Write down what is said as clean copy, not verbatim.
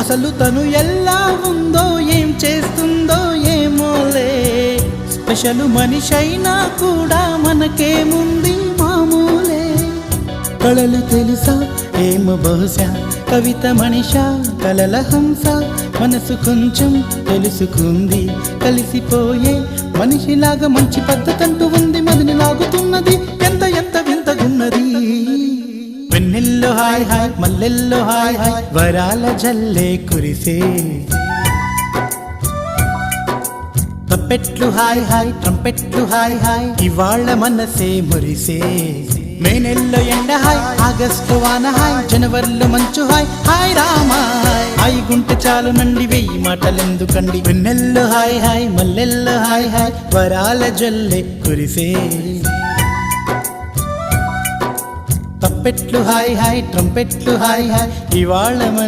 అసలు తను ఎలా ఉందో ఏం చేస్తుందో ఏమోలే స్పెషల్ మనిషైనా కూడా మనకేముంది మామూలే కళలు తెలుసా ఏమో బహుశా కవిత మనిషా కలల హంస మనసు కొంచెం తెలుసుకుంది కలిసిపోయే మనిషిలాగా మంచి పద్ధతంటూ ఉంది మదిని లాగుతున్నది ఎంత ఎంత వింతగున్నది వెన్నెల్లో హాయ్ హాయ్ మల్లెల్లో హాయ్ హాయ్ వరాల జల్లే కురిసే తప్పెట్లు హాయ్ హాయ్ ట్రంపెట్లు హాయ్ హాయ్ ఇవాళ మనసే మురిసే మే నెలలో ఎండ హాయ్ ఆగస్టు వాన హాయ్ జనవరిలో మంచు హాయ్ హాయ్ రామా హాయ్ గుంటె చాలు నండి వెయ్యి మాటలెందుకండి వెన్నెల్లో హాయ్ హాయ్ మల్లెల్లో హాయ్ హాయ్ వరాల జల్లే కురిసే తప్పెట్లు హాయ్ హాయ్ ట్రంపెట్లు హాయ్ హాయ్ ఇవాళ మనసే